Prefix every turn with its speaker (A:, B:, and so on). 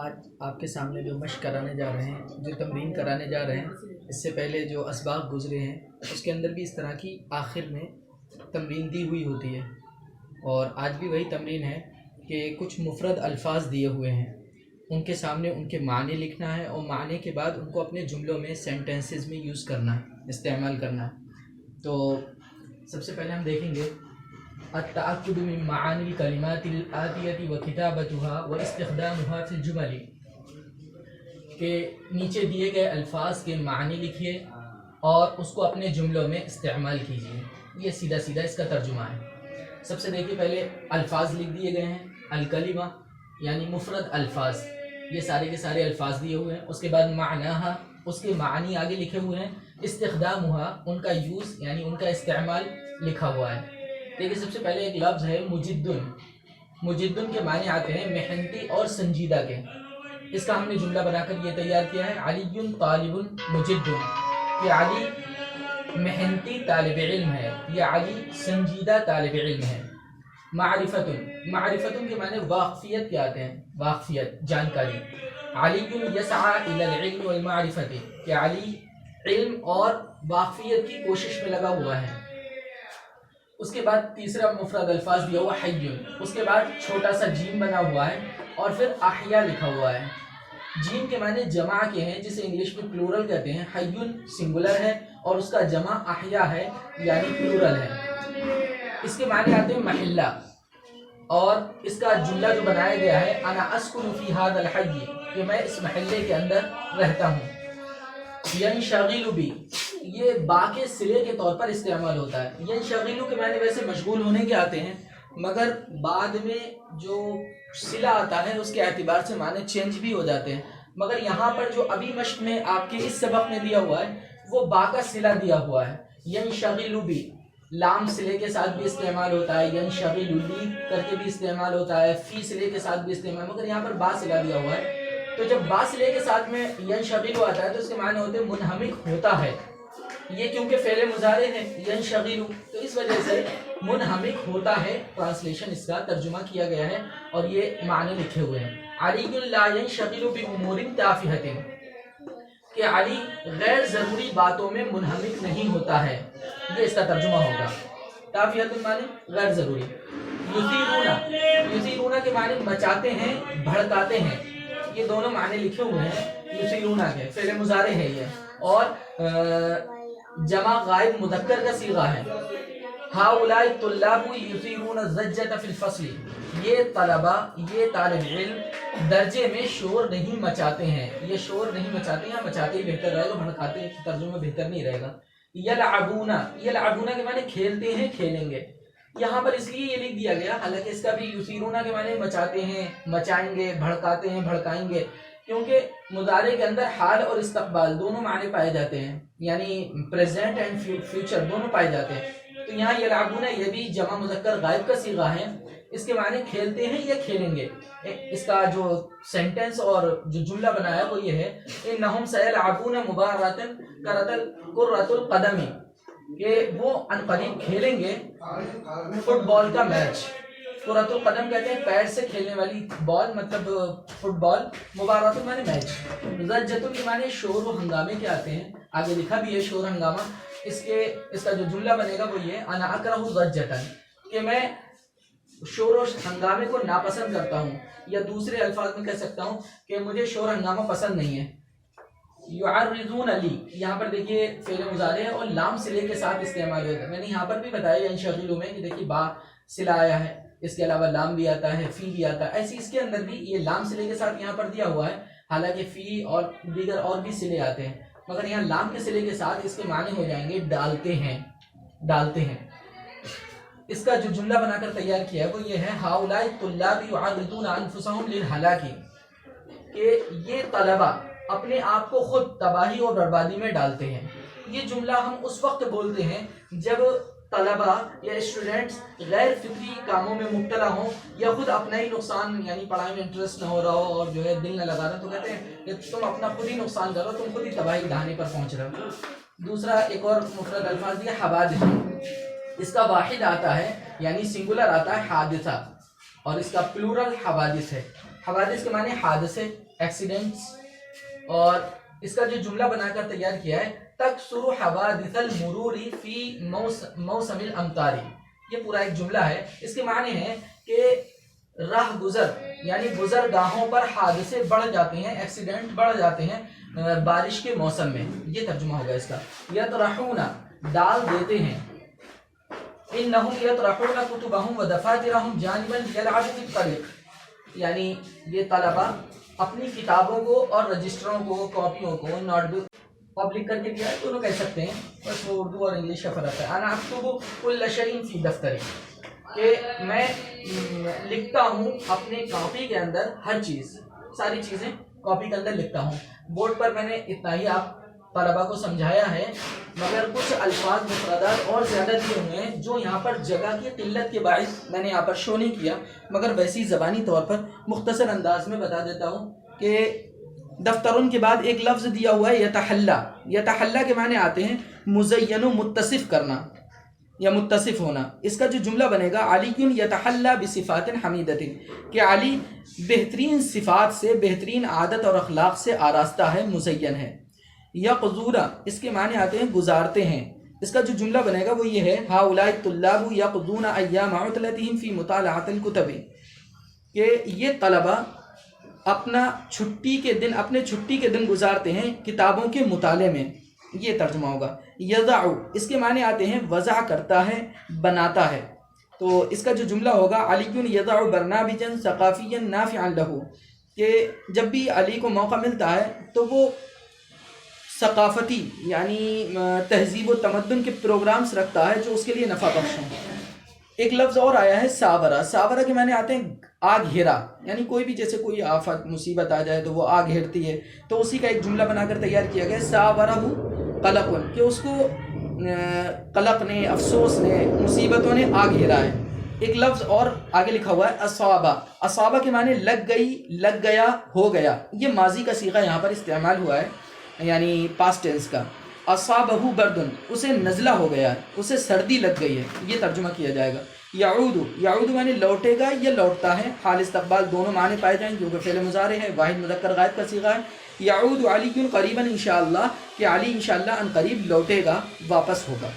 A: آج آپ کے سامنے جو مشق کرانے جا رہے ہیں، جو تمرین کرانے جا رہے ہیں، اس سے پہلے جو اسباق گزرے ہیں اس کے اندر بھی اس طرح کی آخر میں تمرین دی ہوئی ہوتی ہے، اور آج بھی وہی تمرین ہے کہ کچھ مفرد الفاظ دیے ہوئے ہیں، ان کے سامنے ان کے معنی لکھنا ہے، اور معنی کے بعد ان کو اپنے جملوں میں سینٹنسز میں یوز کرنا ہے، استعمال کرنا ہے۔ تو سب سے پہلے ہم دیکھیں گے التأكد من معانی الکلمات الآتیة وکتابتها واستخدامها فی الجمل، کہ نیچے دیے گئے الفاظ کے معنی لکھیے اور اس کو اپنے جملوں میں استعمال کیجیے۔ یہ سیدھا سیدھا اس کا ترجمہ ہے۔ سب سے دیکھیے، پہلے الفاظ لکھ دیے گئے ہیں، الکلمہ یعنی مفرد الفاظ، یہ سارے کے سارے الفاظ دیے ہوئے ہیں۔ اس کے بعد معناہا، اس کے معنی آگے لکھے ہوئے ہیں۔ استخدامہا، ان کا یوز یعنی ان کا استعمال لکھا ہوا ہے۔ دیکھیے، سب سے پہلے ایک لفظ ہے مجدن۔ مجدن کے معنی آتے ہیں محنتی اور سنجیدہ کے۔ اس کا ہم نے جملہ بنا کر یہ تیار کیا ہے، علی طالب مجدن، کہ علی محنتی طالب علم ہے، یا علی سنجیدہ طالب علم ہے۔ معرفتن، معرفتن کے معنی واقفیت کے آتے ہیں، واقفیت، جانکاری۔ علی یسعی الی العلم والمعرفت، کہ علی علم اور واقفیت کی کوشش میں لگا ہوا ہے۔ اس کے بعد تیسرا مفرد الفاظ دیا ہوا حی، اس کے بعد چھوٹا سا جیم بنا ہوا ہے، اور پھر احیا لکھا ہوا ہے۔ جیم کے معنی جمع کے ہیں، جسے انگلش میں پلورل کہتے ہیں۔ حی سنگولر ہے اور اس کا جمع احیا ہے یعنی پلورل ہے۔ اس کے معنی آتے ہیں محلہ، اور اس کا جملہ جو بنایا گیا ہے، انا اسکن فی ھذا الحی، کہ میں اس محلے کے اندر رہتا ہوں۔ ینشغل بی، یہ با کے صلے کے طور پر استعمال ہوتا ہے۔ ینشغل کے معنی ویسے مشغول ہونے کے آتے ہیں، مگر بعد میں جو صلہ آتا ہے اس کے اعتبار سے معنی چینج بھی ہو جاتے ہیں۔ مگر یہاں پر جو ابھی مشق میں آپ کے اس سبق میں دیا ہوا ہے وہ با کا صلہ دیا ہوا ہے۔ ینشغل بی، لام صلے کے ساتھ بھی استعمال ہوتا ہے، ینشغل لی کر کے بھی استعمال ہوتا ہے، فی صلے کے ساتھ بھی استعمال، مگر یہاں پر با صلہ دیا ہوا ہے۔ تو جب با صلے کے ساتھ میں ینشغل آتا ہے تو اس کے معنی ہوتے ہیں منہمک ہوتا ہے۔ یہ کیونکہ فعل مضارع ہے ینشغل، تو اس وجہ سے منہمک ہوتا ہے، ٹرانسلیشن اس کا ترجمہ کیا گیا ہے، اور یہ معنی لکھے ہوئے ہیں۔ علی لا ینشغل بامور تافہۃ، کہ علی غیر ضروری باتوں میں منہمک نہیں ہوتا ہے، یہ اس کا ترجمہ ہوگا۔ تافہۃ معنی غیر ضروری۔ یثیرون، یثیرون کے معنی مچاتے ہیں، بھڑکاتے ہیں، یہ دونوں معنی لکھے ہوئے ہیں یثیرون کے، فعل مضارع ہے یہ، اور جمع غائب مذکر کا صیغہ ہے۔ ہؤلاء الطلاب یثیرون الضجۃ فی الفصل، یہ طلبہ، یہ طالب علم درجے میں شور نہیں مچاتے ہیں، یہ شور نہیں مچاتے ہیں، مچاتے ہی بہتر رہے گا، بھڑکاتے ترجمہ بہتر نہیں رہے گا۔ یلعبون، یلعبون کے معنی کھیلتے ہیں، کھیلیں گے۔ یہاں پر اس لیے یہ لکھ دیا گیا، حالانکہ اس کا بھی یثیرون کے معنی مچاتے ہیں، مچائیں گے، بھڑکاتے ہیں، بھڑکائیں گے، کیونکہ مضارع کے اندر حال اور استقبال دونوں معنی پائے جاتے ہیں، یعنی پریزنٹ اینڈ فیوچر دونوں پائے جاتے ہیں۔ تو یہاں یلعبون یہ بھی جمع مذکر غائب کا صیغہ ہے، اس کے معنی کھیلتے ہیں یا کھیلیں گے۔ اس کا جو سینٹنس اور جو جملہ بنایا وہ یہ ہے، انہم سیلعبون مبارۃ کرۃ القدم، کہ وہ عنقریب کھیلیں گے فٹ بال کا میچ۔ کرۃ القدم کہتے ہیں پیر سے کھیلنے والی بال، مطلب فٹ بال۔ مبارۃ معنی میچ۔ ضجۃ کے معنی شور و ہنگامے کے آتے ہیں، آگے لکھا بھی ہے شور ہنگامہ۔ اس کا جو جملہ بنے گا وہ یہ، انا اکرہ ضجۃ، کہ میں شور و ہنگامے کو ناپسند کرتا ہوں، یا دوسرے الفاظ میں کہہ سکتا ہوں کہ مجھے شور ہنگامہ پسند نہیں ہے۔ یعرضون لی، یہاں پر دیکھیے فعل مضارع ہے اور لام صلے کے ساتھ استعمال ہوتا ہے۔ میں نے یہاں پر بھی بتایا ینشغل میں کہ دیکھیے با صلہ آیا ہے، اس کے علاوہ لام بھی آتا ہے، فی بھی آتا ہے، ایسی اس کے اندر بھی یہ لام صلے کے ساتھ یہاں پر دیا ہوا ہے، حالانکہ فی اور دیگر اور بھی صلے آتے ہیں، مگر یہاں لام کے صلے کے ساتھ اس کے معنی ہو جائیں گے ڈالتے ہیں، ڈالتے ہیں۔ اس کا جو جملہ بنا کر تیار کیا ہے وہ یہ ہے، ہؤلاء الطلاب یعرضون انفسهم للہلاک، کہ یہ طلبہ اپنے آپ کو خود تباہی اور بربادی میں ڈالتے ہیں۔ یہ جملہ ہم اس وقت بولتے ہیں جب طلبہ یا اسٹوڈنٹس غیر فطری کاموں میں مبتلا ہوں، یا خود اپنا ہی نقصان، یعنی پڑھائی میں انٹرسٹ نہ ہو رہا ہو اور جو ہے دل نہ لگا رہا، تو کہتے ہیں کہ تم اپنا خود ہی نقصان کر رہے ہو، تم خود ہی تباہی ڈھانے پر پہنچ رہے ہو۔ دوسرا ایک اور مفرد الفاظ دیا حوادث، اس کا واحد آتا ہے یعنی سنگولر آتا ہے حادثہ، اور اس کا پلورل حوادث ہے۔ حوادث کے معنی حادثے، ایکسیڈنٹس، اور اس کا جو جملہ بنا کر تیار کیا ہے تکثر حوادث المرور فی موسم الامطار، یہ پورا ایک جملہ ہے. اس کے معنی ہے کہ راہ گزر یعنی گزرگاہوں پر حادثے بڑھ جاتے ہیں، ایکسیڈنٹ بڑھ جاتے ہیں بارش کے موسم میں. یہ ترجمہ ہوگا اس کا. یطرحون ڈال دیتے ہیں، انہم یطرحون کتبہم ودفاترہم جانبا یلعب فی الطریق، یعنی یہ طلبہ اپنی کتابوں کو اور رجسٹروں کو، کاپیوں کو، نوٹ بک پبلک کر کے دیا ہے، دونوں کہہ سکتے ہیں، بس وہ اردو اور انگلش کا فرق ہے. انا اکتب کل شیء فی دفتری، کہ میں لکھتا ہوں اپنے کاپی کے اندر ہر چیز، ساری چیزیں کاپی کے اندر لکھتا ہوں. بورڈ پر میں نے اتنا ہی آپ طلبہ کو سمجھایا ہے، مگر کچھ الفاظ مفردات اور زیادہ دیے ہوئے ہیں جو یہاں پر جگہ کی قلت کے باعث میں نے یہاں پر شو نہیں کیا، مگر ویسی زبانی طور پر مختصر انداز میں بتا دیتا ہوں کہ دفترن کے بعد ایک لفظ دیا ہوا ہے یتحلی. یتحلی کے معنی آتے ہیں مزین و متصف کرنا یا متصف ہونا. اس کا جو جملہ بنے گا علی یتحلی بصفات حمیدۃ، کہ علی بہترین صفات سے، بہترین عادت اور اخلاق سے آراستہ ہے، مزین ہے. یقظون اس کے معنی آتے ہیں گزارتے ہیں. اس کا جو جملہ بنے گا وہ یہ ہے ہؤلاء الطلاب یقضون ایام عطلتهم فی مطالعۃ الکتب، کہ یہ طلبہ اپنے چھٹی کے دن گزارتے ہیں کتابوں کے مطالعے میں. یہ ترجمہ ہوگا. یضع اس کے معنی آتے ہیں وضع کرتا ہے، بناتا ہے. تو اس کا جو جملہ ہوگا علی یضع برنامجا ثقافیا نافعا لہ، کہ جب بھی علی کو موقع ملتا ہے تو وہ ثقافتی یعنی تہذیب و تمدن کے پروگرامز رکھتا ہے جو اس کے لیے نفع بخش ہیں. ایک لفظ اور آیا ہے ساورہ. ساورہ کے معنی آتے ہیں آگ گھیرا، یعنی کوئی بھی جیسے کوئی آفت مصیبت آ جائے تو وہ آگ گھیرتی ہے، تو اسی کا ایک جملہ بنا کر تیار کیا گیا ساورہ قلق، کہ اس کو قلق نے، افسوس نے، مصیبتوں نے آگ گھیرا ہے. ایک لفظ اور آگے لکھا ہوا ہے اصابہ. اصابہ کے معنی لگ گئی، لگ گیا، ہو گیا. یہ ماضی کا صیغہ یہاں پر استعمال ہوا ہے، یعنی پاسٹ ٹینس کا. اصابہ بردن اسے نزلہ ہو گیا ہے، اسے سردی لگ گئی ہے. یہ ترجمہ کیا جائے گا. یعود، یعود معنی لوٹے گا یا لوٹتا ہے. حال استقبال دونوں معنی پائے جائیں کیونکہ فعل مضارع ہے، واحد مذکر غائب کا صیغہ ہے. یعود علی قریبا انشاءاللہ، کہ علی انشاءاللہ ان قریب لوٹے گا، واپس ہوگا.